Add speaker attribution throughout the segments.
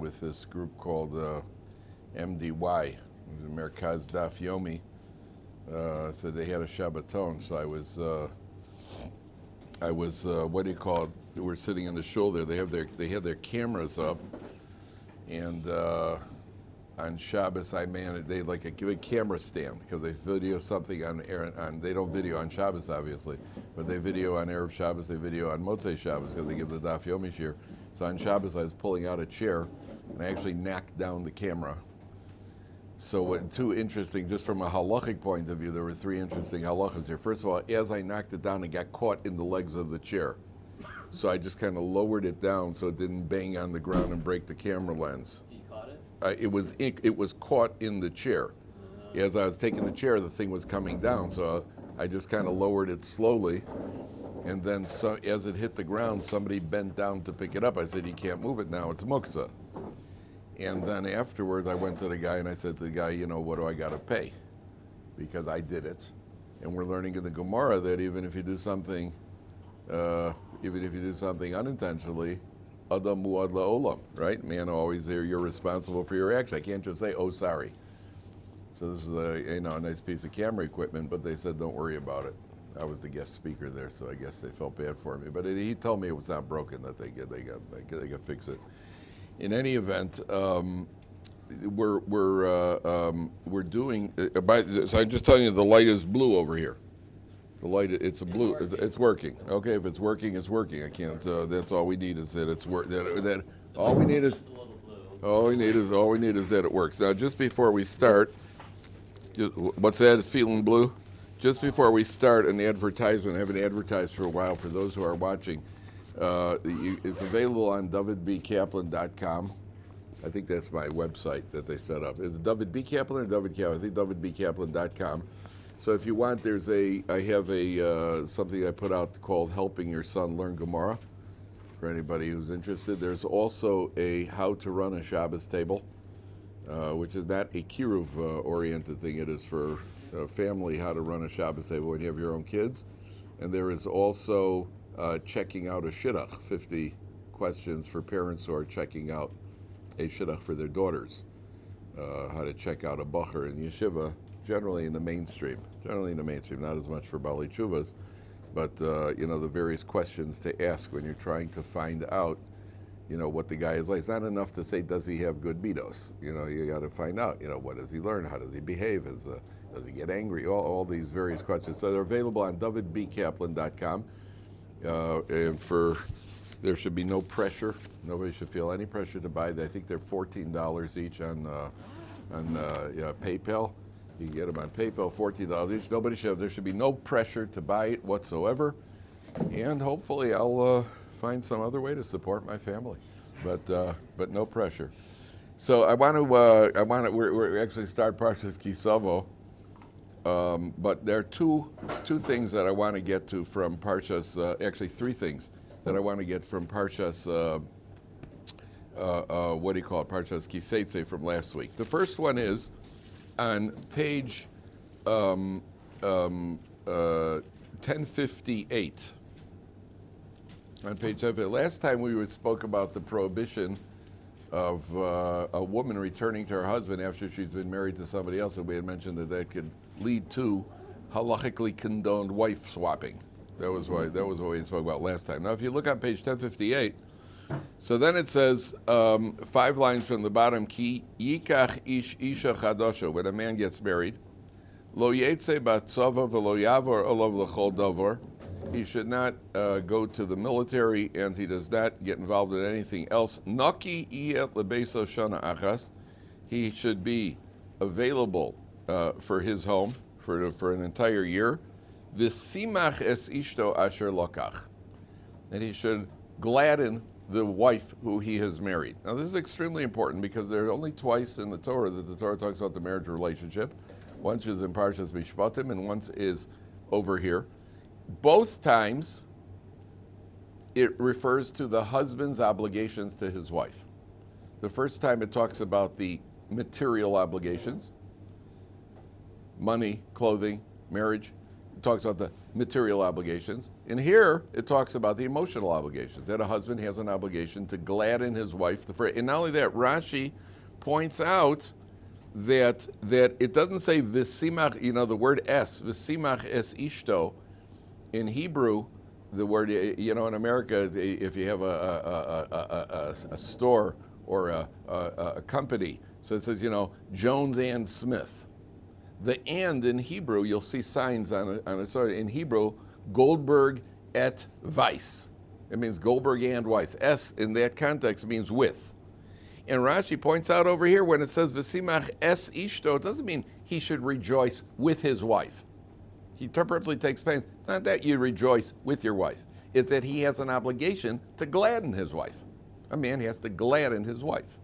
Speaker 1: with this group called MDY, Merkaz Daf Yomi. So they had a Shabbaton, so I was what do you call it? We're sitting in the shul there. They had their cameras up, and on Shabbos they like a big camera stand because they video something on they don't video on Shabbos obviously, but they video on Erev Shabbos, they video on Motzei Shabbos because they give the Daf Yomi shir. So on Shabbos I was pulling out a chair and I actually knocked down the camera. So two interesting, just from a halachic point of view, there were three interesting halachas here. First of all, as I knocked it down, it got caught in the legs of the chair. So I just kind of lowered it down so it didn't bang on the ground and break the camera lens.
Speaker 2: You caught it?
Speaker 1: It was caught in the chair. As I was taking the chair, the thing was coming down, so I just kind of lowered it slowly. And then as it hit the ground, somebody bent down to pick it up. I said, "You can't move it now, it's muktzah." And then afterwards, I went to the guy and I said to the guy, what do I got to pay? Because I did it. And we're learning in the Gemara that even if you do something unintentionally, adam muad la'olam, right? Man, always there, you're responsible for your action. I can't just say, "Oh, sorry." So this is a nice piece of camera equipment, but they said, "Don't worry about it." I was the guest speaker there, so I guess they felt bad for me. But he told me it was not broken, that they could fix it. In any event, we're doing. So I'm just telling you, the light is blue over here. The light, it's a blue. It's working. Okay, if it's working, it's working. I can't. That's all we need is that it's work. That all we need is. All we need is that it works. Now, just before we start, what's that? Is feeling blue? Just before we start, an advertisement. I haven't advertised for a while. For those who are watching. It's available on dovidbkaplan.com. I think that's my website that they set up. Is it Dovid B. Kaplan or Dovid Kaplan? I think dovidbkaplan.com. So if you want, I have something I put out called Helping Your Son Learn Gemara for anybody who's interested. There's also a How to Run a Shabbos Table, which is not a Kiruv oriented thing. It is for family, how to run a Shabbos table when you have your own kids. And there is also checking out a shidduch, 50 questions for parents who are checking out a shidduch for their daughters. How to check out a bacher in yeshiva, generally in the mainstream, not as much for Bali Chuvas, but the various questions to ask when you're trying to find out, what the guy is like. It's not enough to say, does he have good midos? You got to find out, what does he learn? How does he behave? Does he get angry? All these various questions. So they're available on dovidbkaplan.com. And there should be no pressure. Nobody should feel any pressure to buy. I think they're $14 each on PayPal. You can get them on PayPal, $14 each. There should be no pressure to buy it whatsoever. And hopefully I'll find some other way to support my family, but no pressure. So we're actually start Parshas Kisavo. But there are two things that I want to get to from Parshas, actually three things that I want to get from Parshas, Parshas Seitzei from last week. The first one is on page 1058. On page 1058. Last time we spoke about the prohibition of a woman returning to her husband after she's been married to somebody else, and we had mentioned that could lead to halachically condoned wife swapping. That was what we spoke about last time. Now, if you look on page 1058, so then it says 5 lines from the bottom: Ki yikach ish isha chadasha. When a man gets married, lo yetze batzava v'lo yavor olav l'chol davar. He should not go to the military, and he does not get involved in anything else. Naki iyet lebeso shana achas. He should be available for his home for an entire year. V'simach es ishto asher lokach. And he should gladden the wife who he has married. Now this is extremely important because there are only twice in the Torah that the Torah talks about the marriage relationship. Once is in Parshas Mishpatim and once is over here. Both times it refers to the husband's obligations to his wife. The first time it talks about the material obligations, money, clothing, marriage. It talks about the material obligations. And here, it talks about the emotional obligations, that a husband has an obligation to gladden his wife. And not only that, Rashi points out that it doesn't say v'simach, the word es, v'simach es ishto. In Hebrew, the word, in America, if you have a store or a company, so it says, Jones and Smith. The and in Hebrew, you'll see signs on it. So in Hebrew, Goldberg et Weiss. It means Goldberg and Weiss. S in that context means with. And Rashi points out over here when it says V'simach es ishto, it doesn't mean he should rejoice with his wife. He purposely takes pains. It's not that you rejoice with your wife. It's that he has an obligation to gladden his wife. A man has to gladden his wife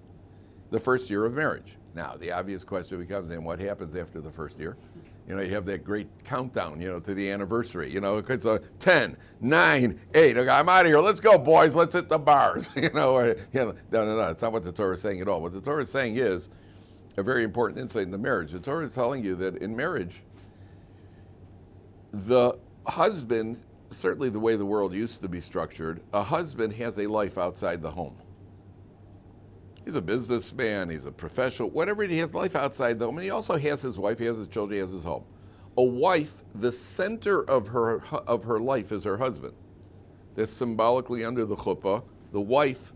Speaker 1: the first year of marriage. Now, the obvious question becomes, then what happens after the first year? You have that great countdown, to the anniversary. It's a 10, 9, 8. Okay, I'm out of here. Let's go, boys. Let's hit the bars. No. It's not what the Torah is saying at all. What the Torah is saying is a very important insight in the marriage. The Torah is telling you that in marriage, the husband, certainly the way the world used to be structured, a husband has a life outside the home. He's a businessman, he's a professional, whatever, he has life outside the home. And he also has his wife, he has his children, he has his home. A wife, the center of her life is her husband. That's symbolically under the chuppah. The wife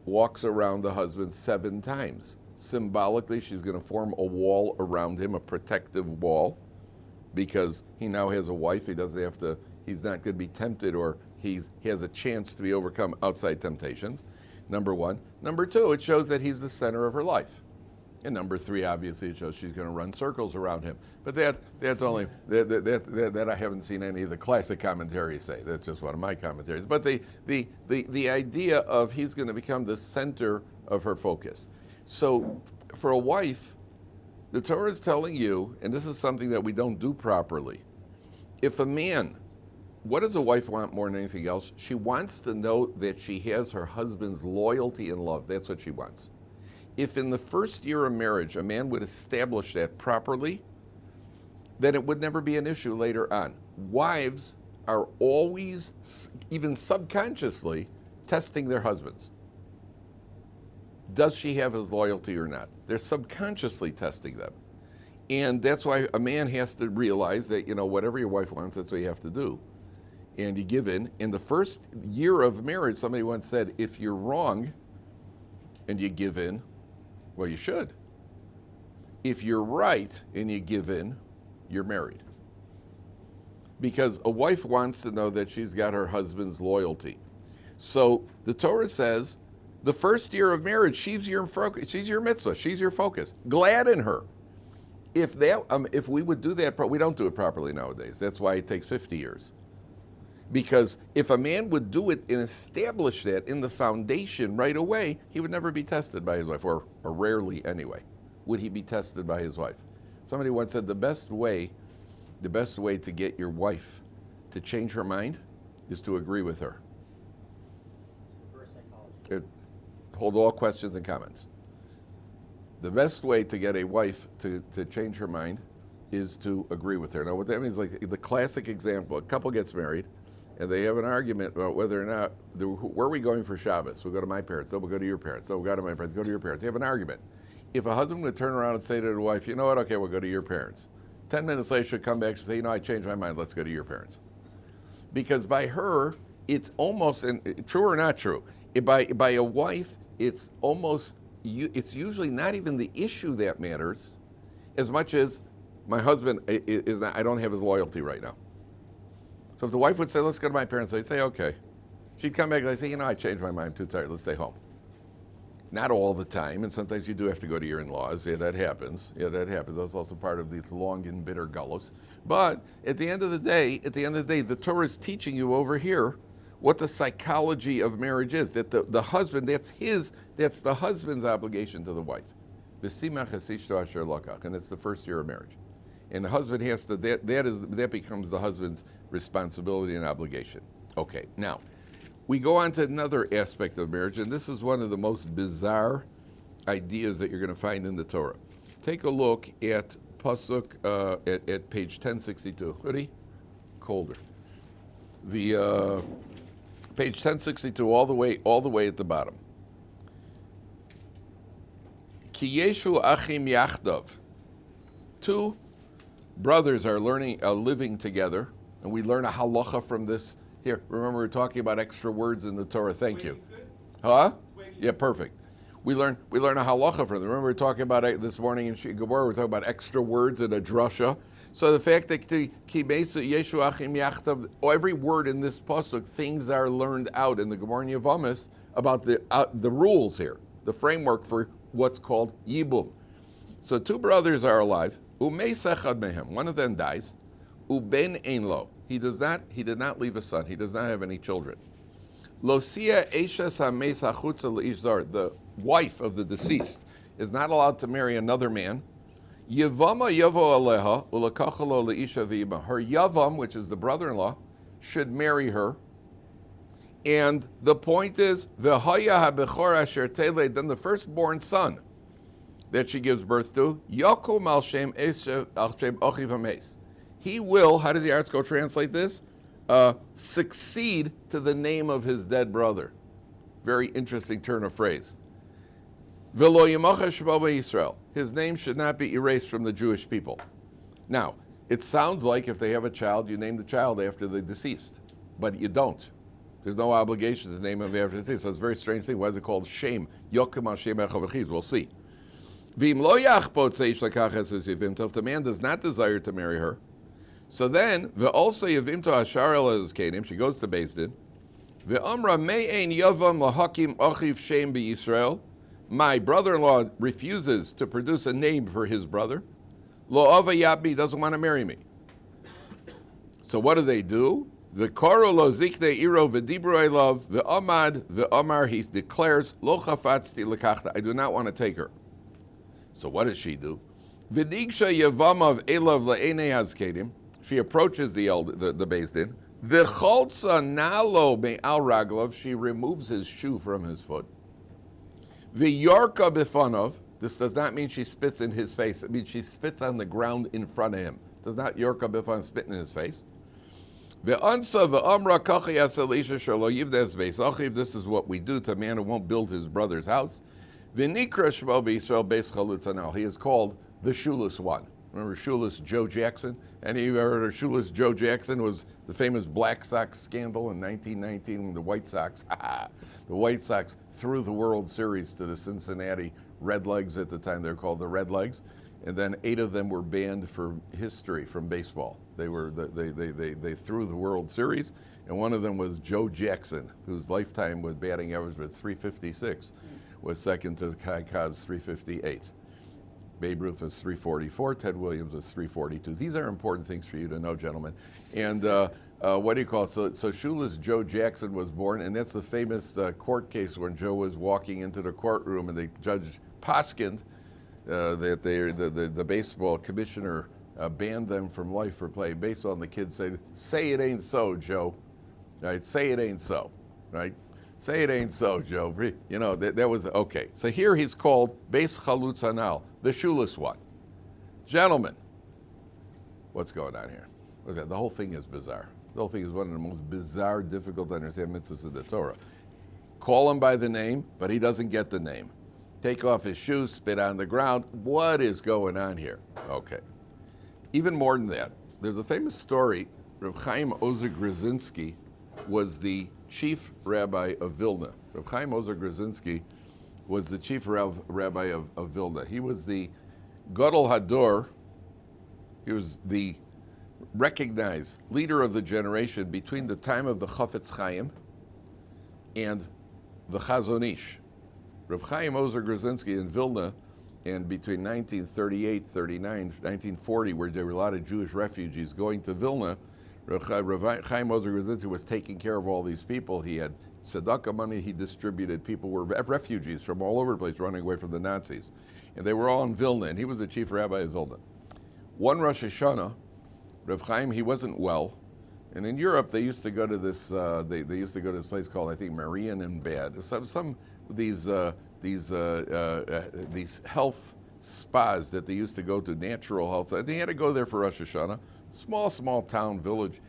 Speaker 1: walks around the husband 7 times. Symbolically, she's going to form a wall around him, a protective wall, because he now has a wife. He's not going to be tempted, or he has a chance to be overcome outside temptations. Number 1. Number 2, it shows that he's the center of her life. And number 3, obviously, it shows she's going to run circles around him. But that's only that I haven't seen any of the classic commentaries say. That's just one of my commentaries. But the idea of he's going to become the center of her focus. So for a wife, the Torah is telling you, and this is something that we don't do properly. If a man, what does a wife want more than anything else? She wants to know that she has her husband's loyalty and love. That's what she wants. If in the first year of marriage a man would establish that properly, then it would never be an issue later on. Wives are always, even subconsciously, testing their husbands. Does she have his loyalty or not? They're subconsciously testing them. And that's why a man has to realize that, whatever your wife wants, that's what you have to do. And you give in. In the first year of marriage, somebody once said, if you're wrong and you give in, well, you should. If you're right and you give in, you're married. Because a wife wants to know that she's got her husband's loyalty. So the Torah says, the first year of marriage, she's your mitzvah, she's your focus. Gladden her. If we would do that, we don't do it properly nowadays. That's why it takes 50 years. Because if a man would do it and establish that in the foundation right away, he would never be tested by his wife, or rarely anyway, would he be tested by his wife. Somebody once said the best way to get your wife to change her mind is to agree with her.
Speaker 2: Reverse psychology.
Speaker 1: Hold all questions and comments. The best way to get a wife to change her mind is to agree with her. Now, what that means, like the classic example, a couple gets married, and they have an argument about whether or not, where are we going for Shabbos? We'll go to my parents, then we'll go to your parents, then we'll go to my parents, go to your parents. They have an argument. If a husband would turn around and say to the wife, you know what, okay, we'll go to your parents. 10 minutes later, she'll come back and say, I changed my mind, let's go to your parents. Because by her, it's almost, and true or not true, by a wife, it's usually not even the issue that matters, as much as my husband is not, I don't have his loyalty right now. So if the wife would say, let's go to my parents, I'd say, okay. She'd come back and I'd say, I changed my mind, I'm too tired, let's stay home. Not all the time, and sometimes you do have to go to your in-laws. Yeah, that happens. That's also part of these long and bitter gallows. But at the end of the day, the Torah is teaching you over here what the psychology of marriage is. That the husband, that's the husband's obligation to the wife. V'simach es ishto asher lakach, and it's the first year of marriage. And the husband has to, that becomes the husband's responsibility and obligation. Okay, now, we go on to another aspect of marriage, and this is one of the most bizarre ideas that you're going to find in the Torah. Take a look at Pasuk, at page 1062. Ready? colder. The page 1062, all the way at the bottom. Ki yeshu achim yachdav. Two brothers are living together, and we learn a halacha from this. Here, remember we're talking about extra words in the Torah. Thank you. Huh? Yeah, perfect. We learn a halacha from them. Remember we were talking about it this morning in Gemara. We're talking about extra words in a drasha. So the fact that ki yeshu achim yachdav, every word in this pasuk, things are learned out in the Gemara and Yevamos about the rules here, the framework for what's called Yibbum. So two brothers are alive. Umeisechad mehem. One of them dies. Uben ein lo. He did not leave a son. He does not have any children. Losia eshes hameis hachutza leish zar. The wife of the deceased is not allowed to marry another man. Yevama yavo aleha ulakachalo leisha v'ima. Her yavam, which is the brother-in-law, should marry her. And the point is, v'haya habechor asher teled, then the firstborn son that she gives birth to, yakum al shem achiv hameis. He will, how does the arts go translate this? Succeed to the name of his dead brother. Very interesting turn of phrase. V'lo yimachar shmo b'Yisrael. His name should not be erased from the Jewish people. Now, it sounds like if they have a child, you name the child after the deceased. But you don't. There's no obligation to name him after the deceased. So it's a very strange thing. Why is it called Shem? Yokim al Shem echav v'chiz. We'll see. V'im lo yachbot seish lakach eses yevimto. If the man does not desire to marry her, so then, ve'olsa yevimto hashar el ezkenim, she goes to Beis Din. Ve'amra me'ein yavam lahakim achiv Shem b'Yisrael. My brother-in-law refuses to produce a name for his brother. Lo ava yabi, doesn't want to marry me. So what do? V'karo lo zikne iro v'dibru elav v'amad v'amar, he declares, lo chafatzti lekachta, I do not want to take her. So what does she do? V'digsha yavamav elav le'enei hazkedim, she approaches the Beis Din. V'cholza nalo me'al raglov, she removes his shoe from his foot. V'yorka b'fanov, this does not mean she spits in his face, it means she spits on the ground in front of him. Does not yorka b'fanov, spit in his face. V'ansa v'amra kachi yasel isha shelo yivdes beis achiv, this is what we do to a man who won't build his brother's house. V'nikra shmo b'Yisrael beis chalutzanal, he is called the shoeless one. Remember shoeless Joe Jackson? Any of you ever heard of shoeless Joe Jackson? Was the famous Black Sox scandal in 1919 when the White Sox threw the World Series to the Cincinnati Redlegs at the time. They were called the Redlegs, and then 8 of them were banned for history from baseball. They threw the World Series, and one of them was Joe Jackson, whose lifetime with batting average was .356, was second to Kai Cobb's .358. Babe Ruth was .344, Ted Williams was .342. These are important things for you to know, gentlemen. And what do you call it? So shoeless Joe Jackson was born, and that's the famous court case when Joe was walking into the courtroom and the judge poskined that the baseball commissioner banned them from life for playing baseball, and the kid said, "Say it ain't so, Joe." Right? Say it ain't so. Right? Say it ain't so, Joe. You know, that was, okay. So here he's called Beis Chalutz Hanal, the shoeless one. Gentlemen, what's going on here? Okay, the whole thing is bizarre. The whole thing is one of the most bizarre, difficult to understand mitzvahs of the Torah. Call him by the name, but he doesn't get the name. Take off his shoes, spit on the ground. What is going on here? Okay. Even more than that, there's a famous story. Reb Chaim Ozer Grzinski was the chief rabbi of Vilna. Reb Chaim Ozer Grzinski was the chief rabbi of Vilna. He was the Gadol Hador. He was the recognized leader of the generation between the time of the Chafetz Chaim and the Chazon Ish. Reb Chaim Ozer Grzinski in Vilna, and between 1938, 39, 1940, where there were a lot of Jewish refugees going to Vilna, Reb Chaim Ozer Grzinski was taking care of all these people. He had tzedakah money he distributed. People were refugees from all over the place running away from the Nazis. And they were all in Vilna, and he was the chief rabbi of Vilna. One Rosh Hashanah, Reb Chaim, he wasn't well. And in Europe, they used to go to this, they used to go to this place called, I think, Marian and Bad. Some these health spas that they used to go to, natural health. And he had to go there for Rosh Hashanah, small town, village.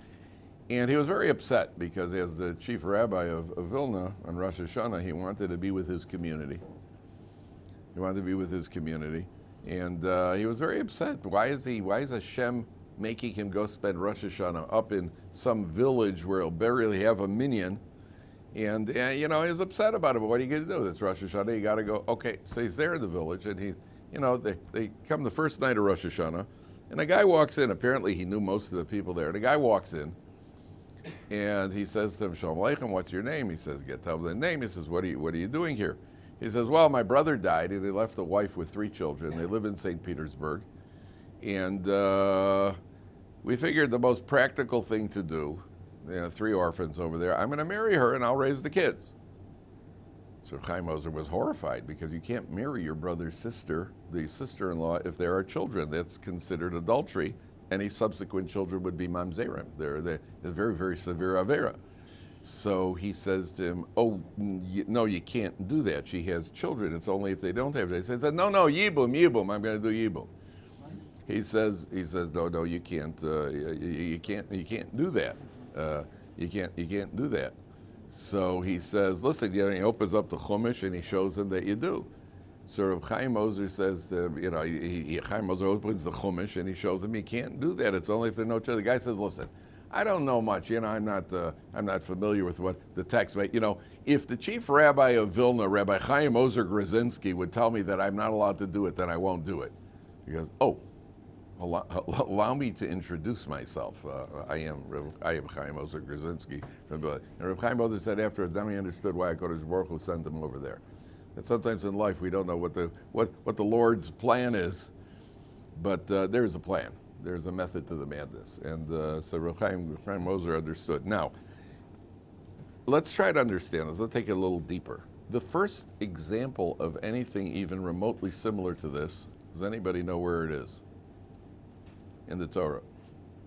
Speaker 1: And he was very upset because as the chief rabbi of Vilna on Rosh Hashanah, he wanted to be with his community. He wanted to be with his community. And he was very upset. Why is Hashem making him go spend Rosh Hashanah up in some village where he'll barely have a minyan? And he was upset about it, but what are you going to do? It's Rosh Hashanah, you got to go. Okay, so he's there in the village, and they come the first night of Rosh Hashanah, and a guy walks in. Apparently he knew most of the people there. And a guy walks in, and he says to him, Shalom Aleichem, what's your name? He says, get the name. He says, what are you doing here? He says, well, my brother died, and he left a wife with 3 children. They live in St. Petersburg. And we figured the most practical thing to do, 3 orphans over there, I'm going to marry her, and I'll raise the kids. So Chaim Ozer was horrified, because you can't marry your brother's sister, the sister-in-law, if there are children. That's considered adultery. Any subsequent children would be mamzerim. They're very, very severe avera. So he says to him, oh, no, you can't do that. She has children. It's only if they don't have children. He said, no, Yibbum, I'm going to do Yibbum. He says, no, you can't do that. You can't do that. So he says, listen, he opens up the Chumash and he shows him that you do. So Reb Chaim Ozer says, Chaim Ozer opens the Chumash and he shows him you can't do that. It's only if there are no children. The guy says, listen, I don't know much. I'm not familiar with what the text. But if the chief rabbi of Vilna, Rabbi Chaim Ozer Grzinski, would tell me that I'm not allowed to do it, then I won't do it. He goes, oh, allow me to introduce myself. I am Chaim Ozer Grzinski. And Rabbi Chaim Ozer said after then he understood why HaKadosh Baruch Hu sent him over there. And sometimes in life we don't know what the Lord's plan is, but there is a plan. There's a method to the madness. And so Rabbi Chaim Ozer understood. Now, let's try to understand this. Let's take it a little deeper. The first example of anything even remotely similar to this, does anybody know where it is? In the Torah.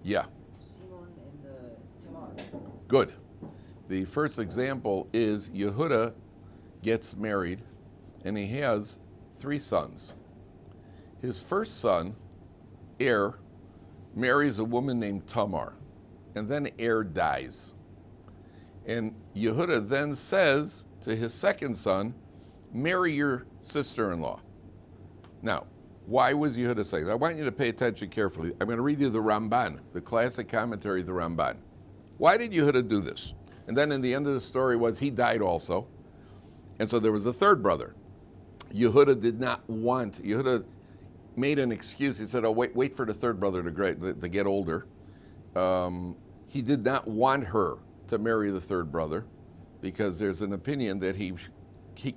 Speaker 1: Yeah.
Speaker 2: Simon in the Tamar.
Speaker 1: Good. The first example is Yehuda gets married, and he has 3 sons. His first son, Er, marries a woman named Tamar, and then Er dies. And Yehuda then says to his second son, marry your sister-in-law. Now, why was Yehuda saying that? I want you to pay attention carefully. I'm going to read you the Ramban, the classic commentary of the Ramban. Why did Yehuda do this? And then in the end of the story was he died also. And so there was a third brother. Yehuda made an excuse. He said, oh, wait for the third brother to get older. He did not want her to marry the third brother because there's an opinion that he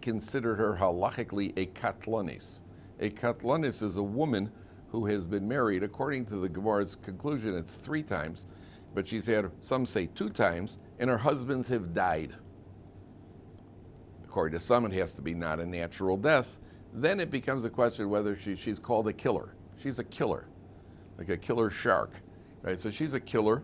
Speaker 1: considered her halachically a katlanis. A katlanis is a woman who has been married, according to the Gemara's conclusion, it's 3 times, but she's had, some say 2 times, and her husbands have died. According to some, it has to be not a natural death. Then it becomes a question whether she's called a killer. She's a killer, like a killer shark, right? So she's a killer,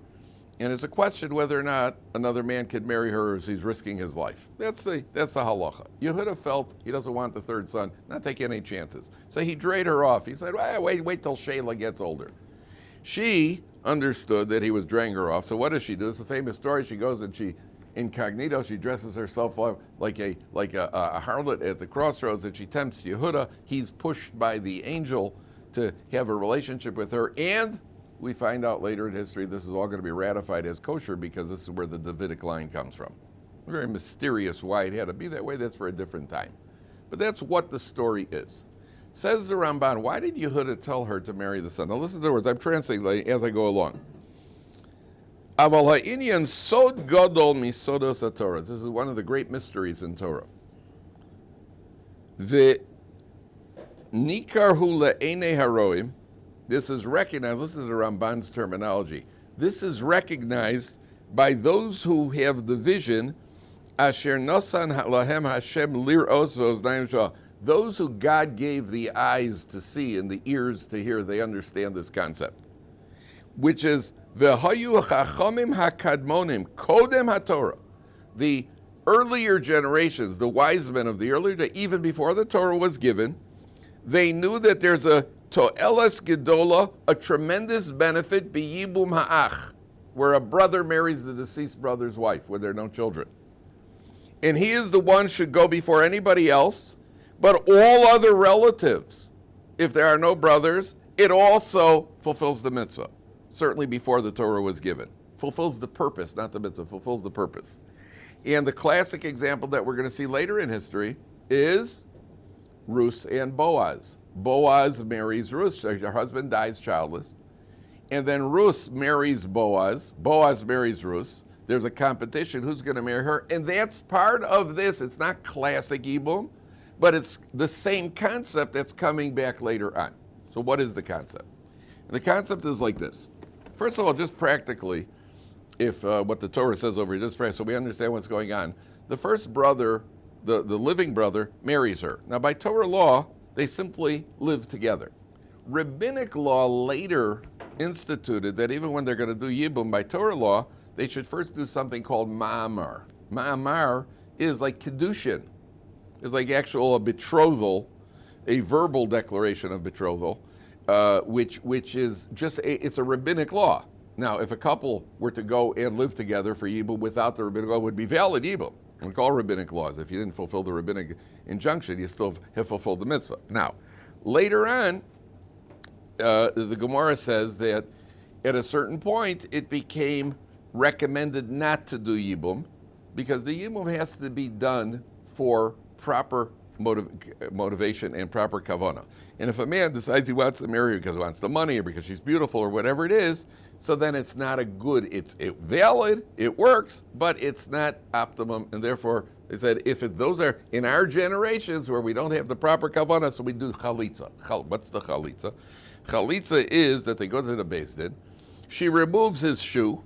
Speaker 1: and it's a question whether or not another man could marry her as he's risking his life. That's the halacha. Yehuda felt he doesn't want the third son, not taking any chances. So he drayed her off. He said, wait till Shayla gets older. She understood that he was draying her off. So what does she do? It's a famous story. She goes and she, incognito, she dresses herself up like a harlot at the crossroads, and she tempts Yehuda. He's pushed by the angel to have a relationship with her, and we find out later in history this is all going to be ratified as kosher because this is where the Davidic line comes from. Very mysterious why it had to be that way. That's for a different time. But that's what the story is. Says the Ramban, why did Yehuda tell her to marry the son? Now listen to the words. I'm translating as I go along. Aval ha'inyan sod gadol misodos haTorah. This is one of the great mysteries in Torah. The nikar hu le'enei haroim. This is recognized, listen to the Ramban's terminology. This is recognized by those who have the vision, asher nosan lahem Hashem lir'os v'oznayim shah. Those who God gave the eyes to see and the ears to hear, they understand this concept. Which is, v'hayu chachamim hakadmonim kodem haTorah. The earlier generations, the wise men of the earlier day, even before the Torah was given, they knew that there's a to'elas gedola, a tremendous benefit, Yibbum ha'ach, where a brother marries the deceased brother's wife when there are no children. And he is the one should go before anybody else, but all other relatives, if there are no brothers, it also fulfills the mitzvah, certainly before the Torah was given. Fulfills the purpose, not the mitzvah, fulfills the purpose. And the classic example that we're going to see later in history is Ruth and Boaz. Boaz marries Ruth. Her husband dies childless. And then Ruth marries Boaz. Boaz marries Ruth. There's a competition. Who's going to marry her? And that's part of this. It's not classic Yibbum, but it's the same concept that's coming back later on. So what is the concept? And the concept is like this. First of all, just practically, if what the Torah says over here, just so we understand what's going on, the first brother, the living brother, marries her. Now, by Torah law, they simply live together. Rabbinic law later instituted that even when they're going to do Yibbum by Torah law, they should first do something called ma'amar. Ma'amar is like Kiddushin. It's like actual betrothal, a verbal declaration of betrothal, which is just, it's a rabbinic law. Now, if a couple were to go and live together for Yibbum without the rabbinic law, it would be valid Yibbum. We call rabbinic laws. If you didn't fulfill the rabbinic injunction, you still have fulfilled the mitzvah. Now, later on, the Gemara says that at a certain point, it became recommended not to do Yibbum because the Yibbum has to be done for proper motivation and proper kavanah. And if a man decides he wants to marry her because he wants the money or because she's beautiful or whatever it is, so then it's not a good, it's valid, it works, but it's not optimum. And therefore, they said, those are in our generations where we don't have the proper kavanah, so we do chalitza. What's the chalitza? Chalitza is that they go to the Beis Din, she removes his shoe,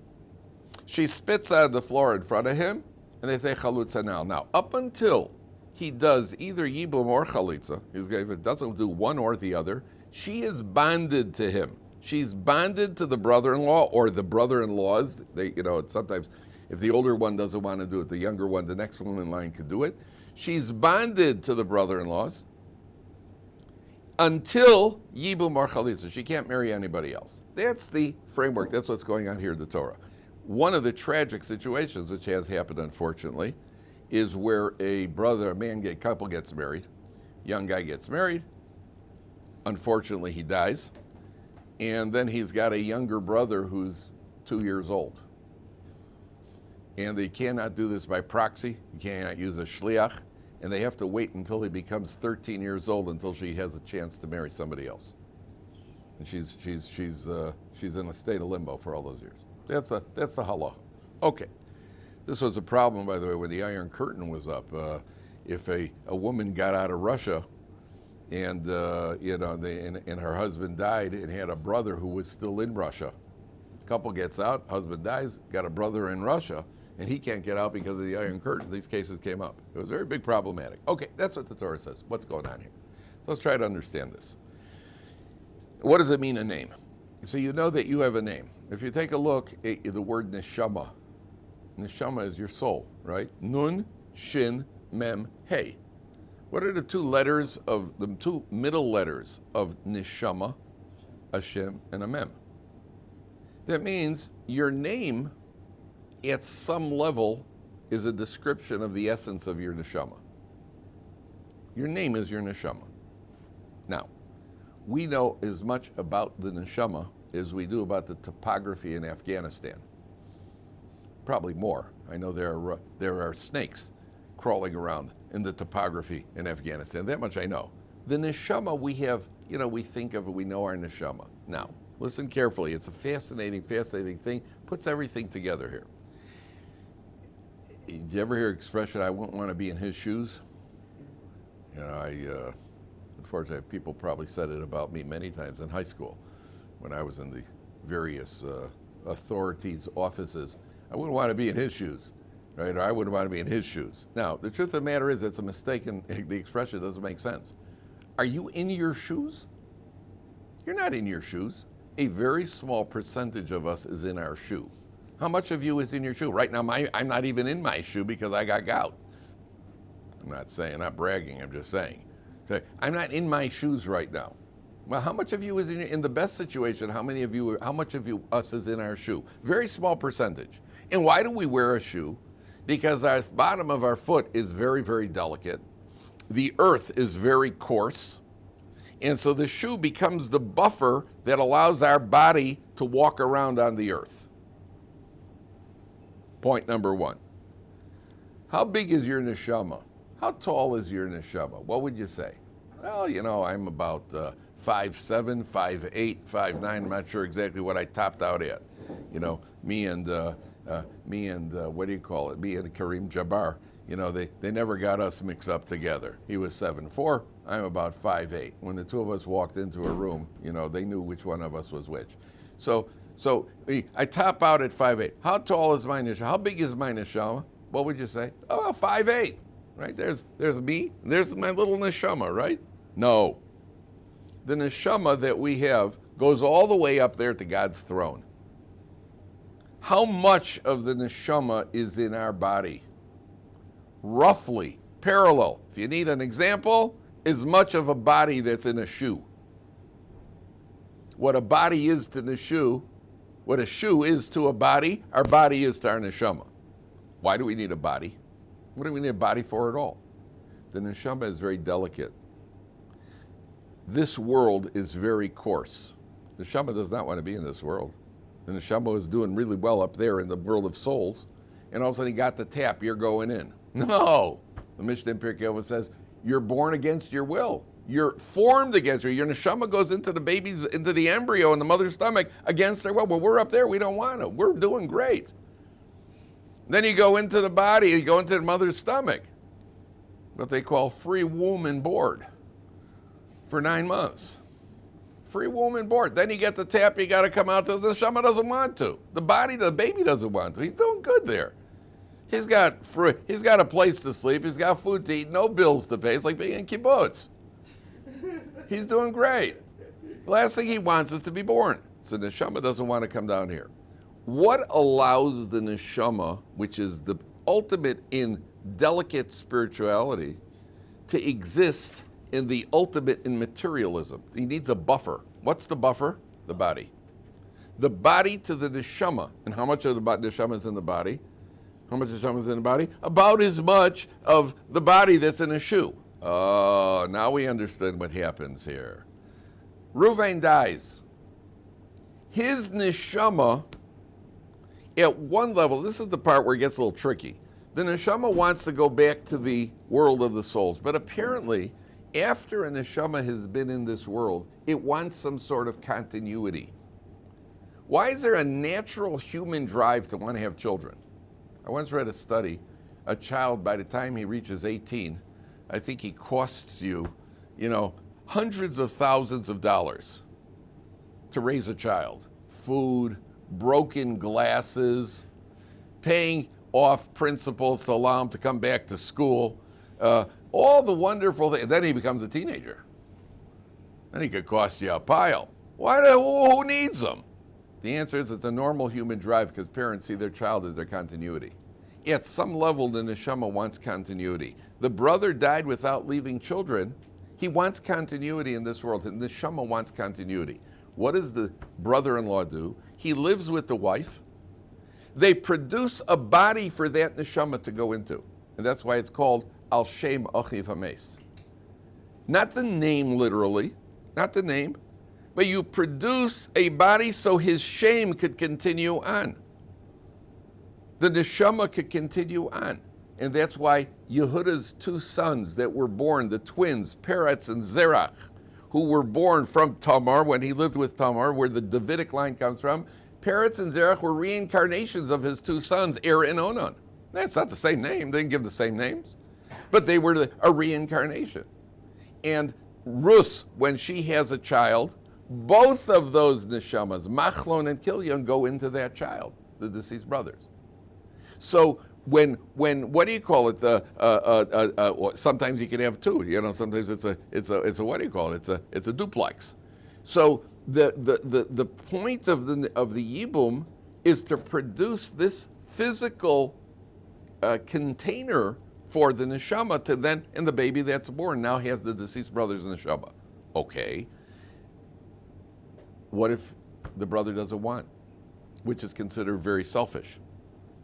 Speaker 1: she spits on the floor in front of him, and they say chalutza now. Now, up until he does either Yibbum or chalitza, if it doesn't do one or the other, she is bonded to him. She's bonded to the brother-in-law or the brother-in-laws. Sometimes if the older one doesn't want to do it, the younger one, the next one in line could do it. She's bonded to the brother-in-laws until Yibbum or chalitza. She can't marry anybody else. That's the framework. That's what's going on here in the Torah. One of the tragic situations, which has happened unfortunately, is where a couple gets married, young guy gets married, unfortunately he dies, and then he's got a younger brother who's 2 years old. And they cannot do this by proxy, you cannot use a shliach, and they have to wait until he becomes 13 years old until she has a chance to marry somebody else. And she's in a state of limbo for all those years. That's the halacha. Okay. This was a problem, by the way, when the Iron Curtain was up. If a woman got out of Russia and and her husband died and had a brother who was still in Russia, couple gets out, husband dies, got a brother in Russia, and he can't get out because of the Iron Curtain. These cases came up. It was very big problematic. Okay, that's what the Torah says. What's going on here? So let's try to understand this. What does it mean, a name? So you know that you have a name. If you take a look at the word neshama, neshama is your soul, right? Nun, shin, mem, hey. What are the two middle letters of neshama, a shin, and a mem? That means your name, at some level, is a description of the essence of your neshama. Your name is your neshama. Now, we know as much about the neshama as we do about the topography in Afghanistan. Probably more. I know there are snakes crawling around in the topography in Afghanistan. That much I know. The neshama we have, we think of it, we know our neshama. Now, listen carefully. It's a fascinating thing. Puts everything together here. Did you ever hear the expression, I wouldn't want to be in his shoes? Unfortunately, people probably said it about me many times in high school when I was in the various authorities' offices. I wouldn't want to be in his shoes, right? Or I wouldn't want to be in his shoes. Now, the truth of the matter is it's a mistake and the expression doesn't make sense. Are you in your shoes? You're not in your shoes. A very small percentage of us is in our shoe. How much of you is in your shoe? Right now, I'm not even in my shoe because I got gout. I'm not bragging, I'm just saying. I'm not in my shoes right now. Well, how much of you is in the best situation? How much of us is in our shoe? Very small percentage. And why do we wear a shoe? Because our bottom of our foot is very, very delicate. The earth is very coarse. And so the shoe becomes the buffer that allows our body to walk around on the earth. Point number one. How big is your neshama? How tall is your neshama? What would you say? Well, I'm about 5'7", 5'8", 5'9". I'm not sure exactly what I topped out at. Me and what do you call it? Me and Kareem Jabbar. They never got us mixed up together. He was 7'4", I'm about 5'8". When the two of us walked into a room, they knew which one of us was which. So I top out at 5'8". How tall is my neshama? How big is my neshama? What would you say? Oh, 5'8". Right? There's me, and there's my little neshama, right? No. The neshama that we have goes all the way up there to God's throne. How much of the neshama is in our body? Roughly, parallel. If you need an example, as much of a body that's in a shoe. What a body is to the shoe, what a shoe is to a body, our body is to our neshama. Why do we need a body? What do we need a body for at all? The neshama is very delicate. This world is very coarse. The neshama does not want to be in this world. The neshama is doing really well up there in the world of souls, and all of a sudden he got the tap, you're going in. No! The Mishnah in Pirkei Avos says, you're born against your will. You're formed against your neshama goes into the embryo in the mother's stomach against their will. Well, we're up there, we don't want to. We're doing great. Then you go into the body, you go into the mother's stomach, what they call free womb and board for 9 months. Free womb and board. Then you get the tap, you got to come out. The neshama doesn't want to. The baby doesn't want to. He's doing good there. He's got a place to sleep. He's got food to eat, no bills to pay. It's like being in kibbutz. He's doing great. The last thing he wants is to be born. So the neshama doesn't want to come down here. What allows the neshama, which is the ultimate in delicate spirituality, to exist in the ultimate in materialism? He needs a buffer. What's the buffer? The body. The body to the neshama. And how much of the neshama is in the body? How much neshama is in the body? About as much of the body that's in a shoe. Oh, now we understood what happens here. Reuven dies. His neshama, at one level, this is the part where it gets a little tricky. The neshama wants to go back to the world of the souls, but apparently, after a neshama has been in this world, it wants some sort of continuity. Why is there a natural human drive to want to have children? I once read a study, a child, by the time he reaches 18, I think he costs you, hundreds of thousands of dollars to raise a child. Food, broken glasses, paying off principals to allow him to come back to school, all the wonderful things. Then he becomes a teenager. Then he could cost you a pile. Who needs them? The answer is it's a normal human drive because parents see their child as their continuity. At some level, the neshama wants continuity. The brother died without leaving children. He wants continuity in this world. And the neshama wants continuity. What does the brother-in-law do? He lives with the wife. They produce a body for that neshama to go into. And that's why it's called Al Shem Achiv Hames. Not the name literally, not the name, but you produce a body so his shame could continue on. The neshama could continue on. And that's why Yehuda's two sons that were born, the twins, Peretz and Zerach, who were born from Tamar when he lived with Tamar, where the Davidic line comes from, Peretz and Zerach were reincarnations of his two sons, Er and Onan. That's not the same name. They didn't give the same names. But they were a reincarnation. And Rus, when she has a child, both of those neshamas, Machlon and Kilyon, go into that child, the deceased brothers. So when what do you call it? Sometimes you can have two. Sometimes it's a what do you call it? It's a duplex. So the point of the Yibbum is to produce this physical container for the neshama to then, and the baby that's born now has the deceased brother's neshama. Okay. What if the brother doesn't want, which is considered very selfish?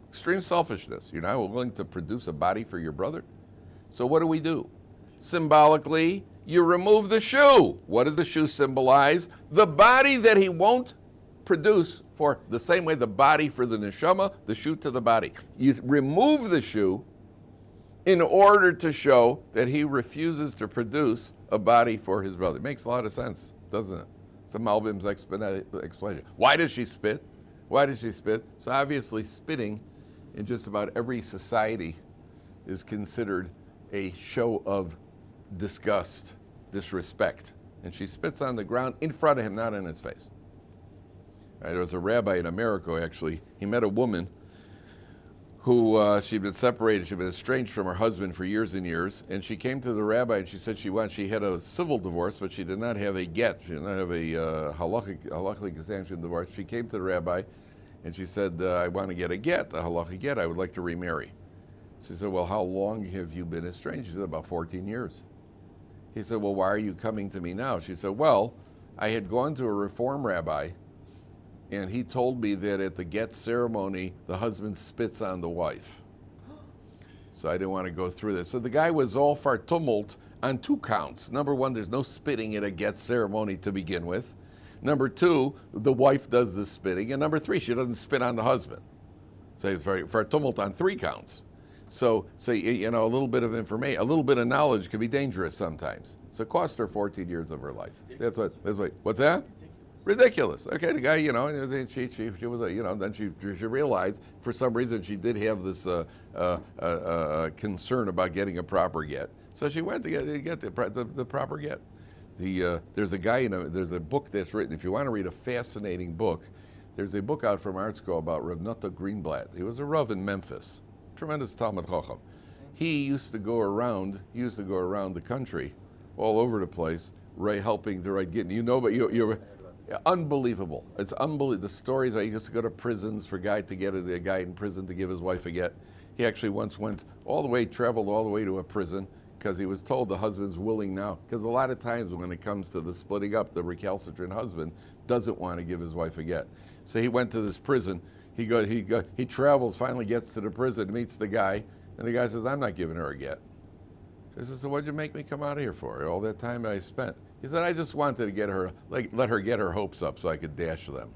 Speaker 1: Extreme selfishness. You're not willing to produce a body for your brother? So what do? Symbolically, you remove the shoe. What does the shoe symbolize? The body that he won't produce for the same way the body for the neshama, the shoe to the body. You remove the shoe in order to show that he refuses to produce a body for his brother. It makes a lot of sense, doesn't it? It's a Malbim's explanation. Why does she spit? Why does she spit? So obviously spitting in just about every society is considered a show of disgust, disrespect. And she spits on the ground in front of him, not in his face. There was a rabbi in America, actually. He met a woman who she'd been separated, she'd been estranged from her husband for years and years, and she came to the rabbi and she said she had a civil divorce, but she did not have a get. She did not have a halachically sanctioned divorce. She came to the rabbi and she said, I want to get a get, a halachic get. I would like to remarry. She said, well, how long have you been estranged? She said, about 14 years. He said, well, why are you coming to me now? She said, well, I had gone to a reform rabbi, and he told me that at the get ceremony, the husband spits on the wife. So I didn't want to go through this. So the guy was all for tumult on 2 counts. Number 1, there's no spitting at a get ceremony to begin with. Number 2, the wife does the spitting. And number 3, she doesn't spit on the husband. So for tumult on 3 counts. So you know, a little bit of information, a little bit of knowledge can be dangerous sometimes. So it cost her 14 years of her life. What's that? Ridiculous. Okay, the guy, you know, she was, you know, then she realized for some reason she did have this concern about getting a proper get. So she went to get the proper get. There's a guy, there's a book that's written. If you want to read a fascinating book, there's a book out from Art School about Rav Nata Greenblatt. He was a Rav in Memphis, tremendous Talmud Chacham. He used to go around the country, all over the place, helping to write getting. You know, but you're unbelievable. It's unbelievable. The stories, I used to go to prisons for to get a guy in prison to give his wife a get. He actually once traveled all the way to a prison because he was told the husband's willing now. Because a lot of times when it comes to the splitting up, the recalcitrant husband doesn't want to give his wife a get. So he went to this prison. He travels, finally gets to the prison, meets the guy, and the guy says, I'm not giving her a get. He says, so what'd you make me come out of here for? All that time I spent. He said, I just wanted to get her, let her get her hopes up so I could dash them.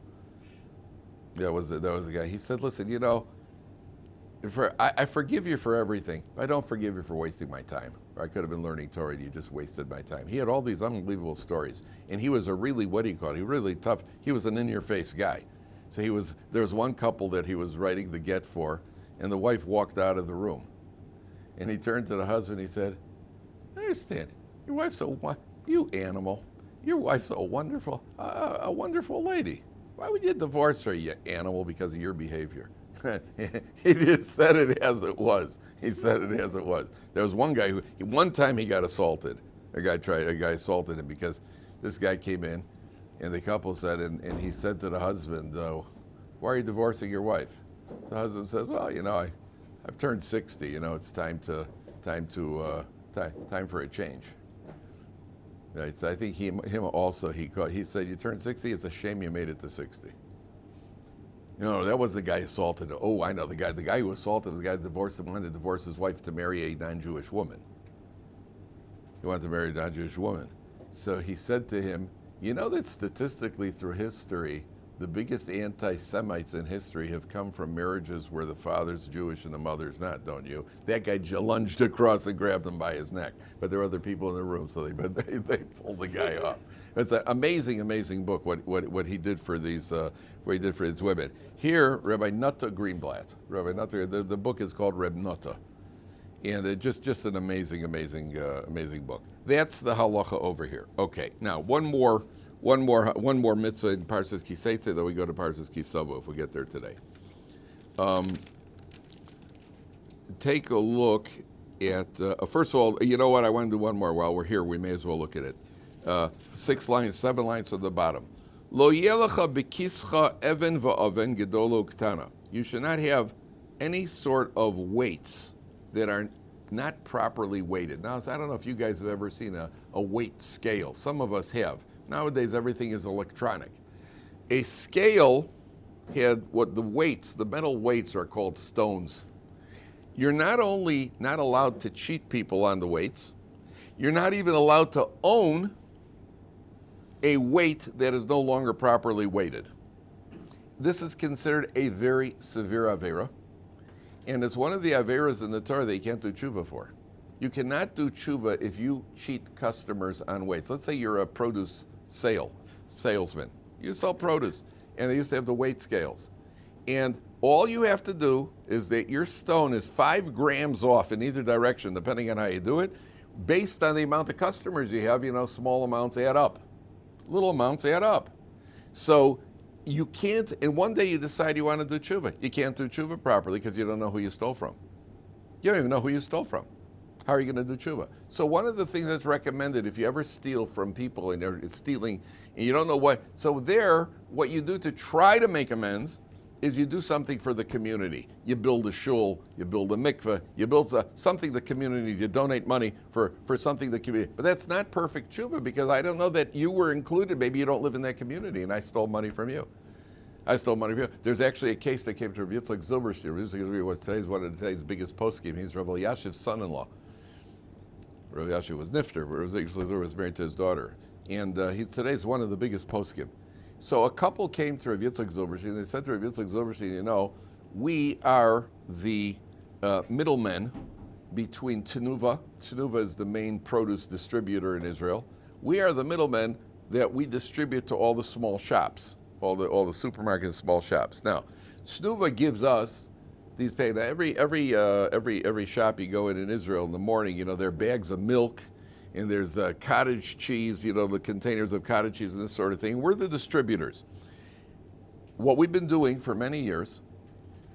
Speaker 1: That was the guy. He said, listen, you know, I forgive you for everything. I don't forgive you for wasting my time. Or I could have been learning Torah and you just wasted my time. He had all these unbelievable stories. And he was a really, really tough, he was an in-your-face guy. So there was one couple that he was writing the get for, and the wife walked out of the room. And he turned to the husband, he said, I understand, your wife's you animal, your wife's a wonderful lady. Why would you divorce her, you animal, because of your behavior? He just said it as it was. He said it as it was. There was one guy one time he got assaulted. A guy assaulted him because this guy came in, and the couple said, and he said to the husband, why are you divorcing your wife? The husband says, well, you know, I've turned 60. You know, it's time for a change. Right, so I think him also, he said, you turned 60, it's a shame you made it to 60. You know, that was the guy assaulted. Oh, I know, the guy who assaulted was the guy who wanted to divorce his wife to marry a non-Jewish woman. He wanted to marry a non-Jewish woman. So he said to him, you know that statistically through history, the biggest anti-Semites in history have come from marriages where the father's Jewish and the mother's not, don't you? That guy lunged across and grabbed him by his neck. But there were other people in the room, so they pulled the guy off. It's an amazing, amazing book, what he did for these women. Here, Rabbi Nata Greenblatt. Rabbi Nata, the book is called Reb Nata. And just an amazing, amazing, amazing book. That's the halacha over here. Okay, now one more mitzvah in Parshas Ki Seitzei, then we go to Parshas Ki Savo if we get there today. Take a look at, first of all, you know what, I want to do one more while we're here, we may as well look at it. 7 lines on the bottom. Lo yelecha bekischa even va'aven gedolo ktana. You should not have any sort of weights that are not properly weighted. Now, I don't know if you guys have ever seen a weight scale. Some of us have. Nowadays, everything is electronic. A scale had what the metal weights are called stones. You're not only not allowed to cheat people on the weights, you're not even allowed to own a weight that is no longer properly weighted. This is considered a very severe avera, and it's one of the averas in the Torah that you can't do tshuva for. You cannot do tshuva if you cheat customers on weights. Let's say you're a produce salesman. You sell produce, and they used to have the weight scales. And all you have to do is that your stone is 5 grams off in either direction, depending on how you do it, based on the amount of customers you have. Small amounts add up. Little amounts add up. So you can't, and one day you decide you want to do tshuva. You can't do tshuva properly because you don't know who you stole from. You don't even know who you stole from. How are you going to do tshuva? So one of the things that's recommended, if you ever steal from people and they're stealing and you don't know what, so there, what you do to try to make amends is you do something for the community. You build a shul, you build a mikveh, you build something the community, you donate money for something the community. But that's not perfect tshuva because I don't know that you were included. Maybe you don't live in that community and I stole money from you. There's actually a case that came to Rabbi Yitzchak Zilberstein. Today's one of today's biggest poskim. He's Rabbi Yashiv's son-in-law. Rabbi Yashiv was nifter, but was married to his daughter. And today's one of the biggest poskim. So a couple came to Rabbi Yitzchak Zilberstein. They said to Rabbi Yitzchak Zilberstein, we are the middlemen between Tenuva. Tenuva is the main produce distributor in Israel. We are the middlemen that we distribute to all the small shops, all the supermarkets and small shops. Now, Tenuva gives us these pay. Now, every shop you go in Israel in the morning, there are bags of milk, and there's cottage cheese, the containers of cottage cheese and this sort of thing. We're the distributors. What we've been doing for many years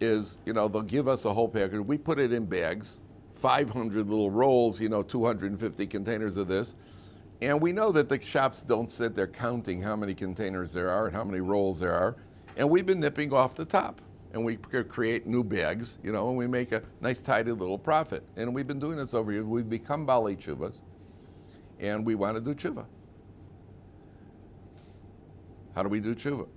Speaker 1: is, they'll give us a whole package. We put it in bags, 500 little rolls, 250 containers of this. And we know that the shops don't sit there counting how many containers there are and how many rolls there are. And we've been nipping off the top. And we create new bags, and we make a nice, tidy little profit. And we've been doing this over years. We've become Baalei Tshuvas. And we want to do tshuva. How do we do tshuva?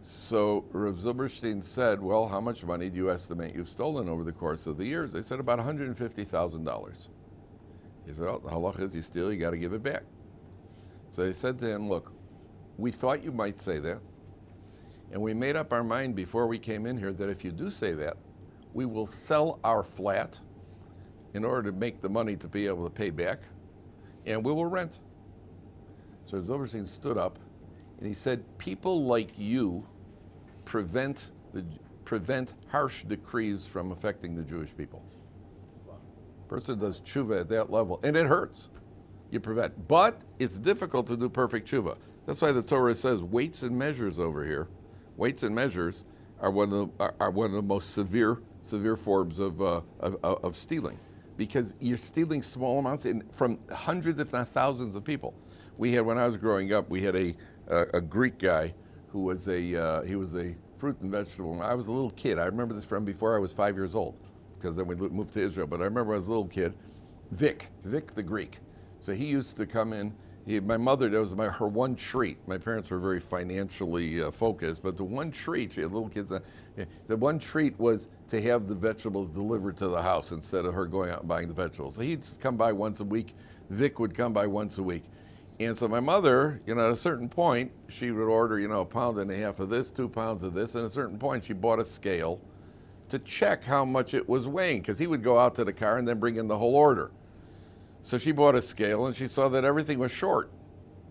Speaker 1: So Rav Zilberstein said, well, how much money do you estimate you've stolen over the course of the years? They said about $150,000. He said, the halach is you steal, you got to give it back. So they said to him, look, we thought you might say that. And we made up our mind before we came in here that if you do say that, we will sell our flat in order to make the money to be able to pay back. And we will rent. So Zilberstein stood up and he said, people like you prevent harsh decrees from affecting the Jewish people. Person does tshuva at that level, and it hurts. You prevent. But it's difficult to do perfect tshuva. That's why the Torah says weights and measures over here. Weights and measures are one of the most severe forms of stealing. Because you're stealing small amounts from hundreds, if not thousands, of people. When I was growing up, we had a Greek guy who was he was a fruit and vegetable. I was a little kid. I remember this from before I was 5 years old, because then we moved to Israel. But I remember when I was a little kid, Vic the Greek. So he used to come in. My mother, that was her one treat. My parents were very financially focused, but the one treat, she had little kids, the one treat was to have the vegetables delivered to the house instead of her going out and buying the vegetables. So he'd come by once a week. Vic would come by once a week. And so my mother, at a certain point, she would order, 1.5 pounds of this, 2 pounds of this, and at a certain point she bought a scale to check how much it was weighing, because he would go out to the car and then bring in the whole order. So she bought a scale and she saw that everything was short.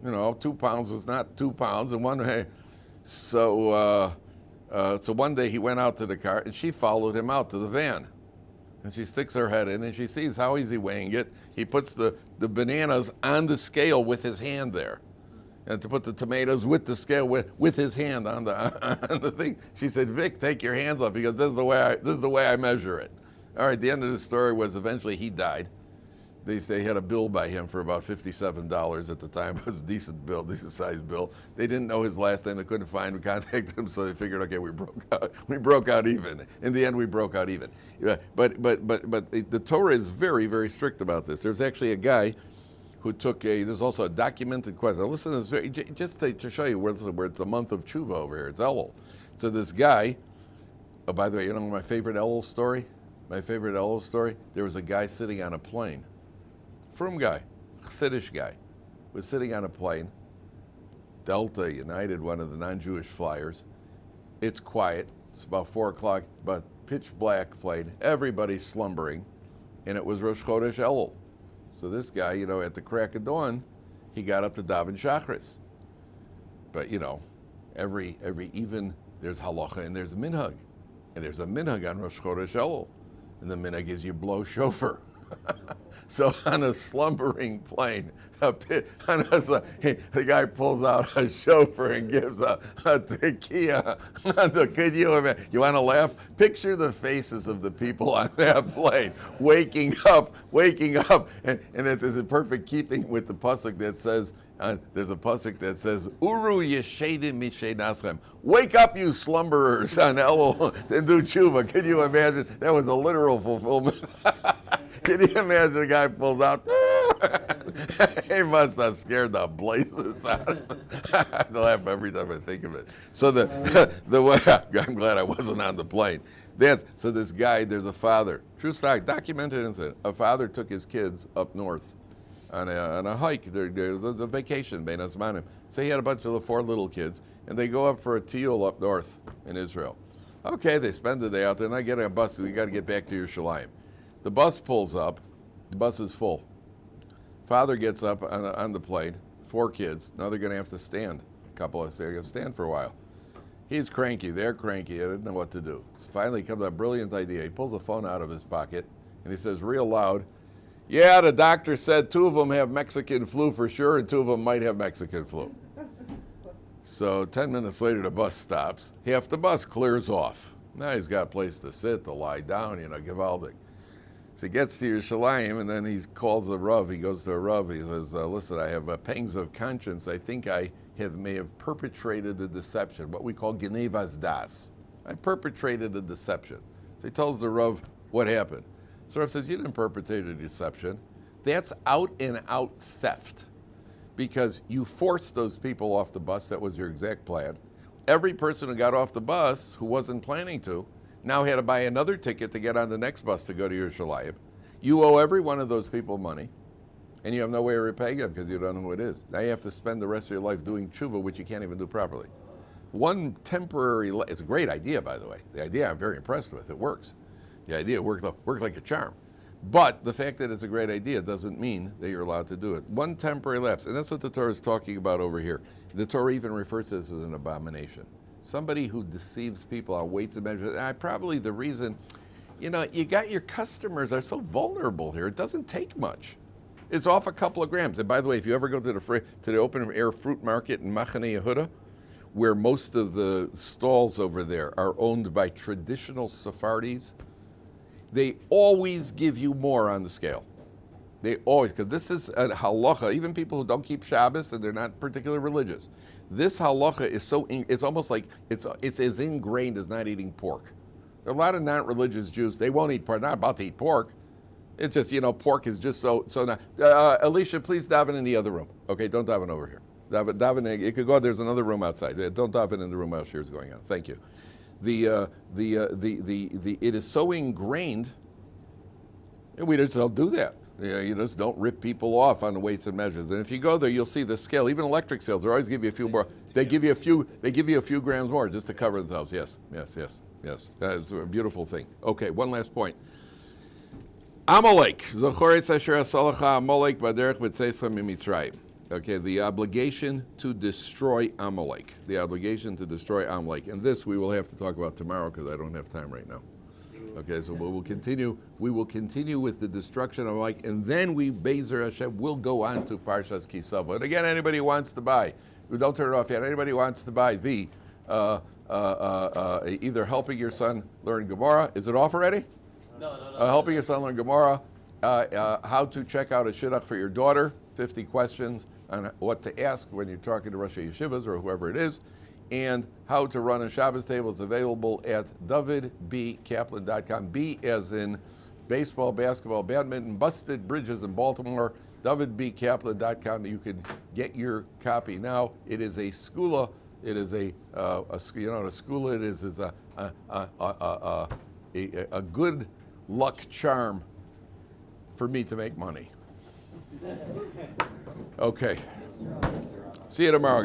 Speaker 1: 2 pounds was not 2 pounds. And so one day he went out to the car and she followed him out to the van. And she sticks her head in and she sees how he's weighing it. He puts the bananas on the scale with his hand there. And to put the tomatoes with the scale with his hand on the thing. She said, Vic, take your hands off. He goes, this is the way I measure it. All right, the end of the story was eventually he died. They had a bill by him for about $57 at the time. It was a decent sized bill. They didn't know his last name. They couldn't find him, contacted him, so they figured, okay, we broke out even. In the end, we broke out even. But the Torah is very, very strict about this. There's actually a guy who took there's also a documented question. Listen to this, just to show you where it's a month of tshuva over here. It's Elul. So this guy, oh, by the way, you know my favorite Elul story? My favorite Elul story? There was a guy sitting on a plane. Frum guy, Chassidish guy, was sitting on a plane. Delta, United, one of the non-Jewish flyers. It's quiet. It's about 4 o'clock, but pitch black plane. Everybody's slumbering, and it was Rosh Chodesh Elul. So this guy, at the crack of dawn, he got up to daven Shachris. But every even there's halacha and there's a minhag, and there's a minhag on Rosh Chodesh Elul, and the minhag is you blow shofar. So on a slumbering plane, the guy pulls out a chauffeur and gives a tekiah. Could you imagine? You want to laugh? Picture the faces of the people on that plane, waking up, and it is in perfect keeping with the pasuk that says, there's a pasuk that says, Uru yeshedim mishenaschem. Wake up, you slumberers on Elul, and do tshuva. Could you imagine? That was a literal fulfillment. Can you imagine a guy pulls out? He must have scared the blazes out of him. I laugh every time I think of it. So the way I'm glad I wasn't on the plane. So this guy, there's a father, true story, documented incident. A father took his kids up north on a hike. The vacation, Bein Hazmanim. So he had a bunch of the 4 little kids, and they go up for a tiyul up north in Israel. Okay, they spend the day out there, and I get on a bus. We got to get back to Yerushalayim. The bus pulls up. The bus is full. Father gets up on the plane. 4 kids. Now they're going to have to stand. A couple of they're going to stand for a while. He's cranky. They're cranky. I didn't know what to do. So finally comes a brilliant idea. He pulls a phone out of his pocket, and he says real loud, "Yeah, the doctor said 2 of them have Mexican flu for sure, and 2 of them might have Mexican flu." So 10 minutes later, the bus stops. Half the bus clears off. Now he's got a place to sit, to lie down, Givaldic. So he gets to Yerushalayim, and then he calls the Rav. He goes to a Rav. He says, listen, I have pangs of conscience. I think I may have perpetrated a deception, what we call genevas das. I perpetrated a deception. So he tells the Rav what happened. So Rav says, you didn't perpetrate a deception. That's out and out theft, because you forced those people off the bus. That was your exact plan. Every person who got off the bus who wasn't planning to now had to buy another ticket to get on the next bus to go to Yerushalayim. You owe every one of those people money, and you have no way of repaying them because you don't know who it is. Now you have to spend the rest of your life doing tshuva, which you can't even do properly. One temporary, it's a great idea, by the way. The idea I'm very impressed with. It works. The idea worked like a charm. But the fact that it's a great idea doesn't mean that you're allowed to do it. One temporary lapse, and that's what the Torah is talking about over here. The Torah even refers to this as an abomination. Somebody who deceives people on weights and measures. Probably the reason, you got your customers are so vulnerable here. It doesn't take much. It's off a couple of grams. And by the way, if you ever go to the open air fruit market in Machane Yehuda, where most of the stalls over there are owned by traditional Sephardis, they always give you more on the scale. They always, because this is a halacha, even people who don't keep Shabbos and they're not particularly religious. This halacha is it's almost like, it's as ingrained as not eating pork. There are a lot of non-religious Jews, they won't eat pork, not about to eat pork. It's just, pork is just so not. Alicia, please daven in the other room. Okay, don't daven over here. Daven, you could go, there's another room outside. Don't daven in the room Ashir is going on. Thank you. It is so ingrained, we just don't do that. You just don't rip people off on the weights and measures. And if you go there, you'll see the scale. Even electric scales, they always give you a few more. They give you a few grams more just to cover themselves. Yes. That's a beautiful thing. Okay, one last point. Amalek. Okay, the obligation to destroy Amalek. The obligation to destroy Amalek. And this we will have to talk about tomorrow because I don't have time right now. Okay, so we will continue with the destruction of Amalek, and then Be'ezer Hashem will go on to Parshas Kisava. And again, anybody who wants to buy, don't turn it off yet, anybody who wants to buy the either Helping Your Son Learn Gemara, is it off already?
Speaker 3: No.
Speaker 1: Helping Your Son Learn Gemara, how to check out a shidduch for your daughter, 50 questions on what to ask when you're talking to Rosh Yeshivas or whoever it is, and how to run a Shabbos table. It's available at dovidbkaplan.com. B as in baseball, basketball, badminton, busted bridges in Baltimore, DovidBKaplan.com. You can get your copy now. It is a skula. It is a you know what a skula it is a good luck charm for me to make money. Okay. See you tomorrow.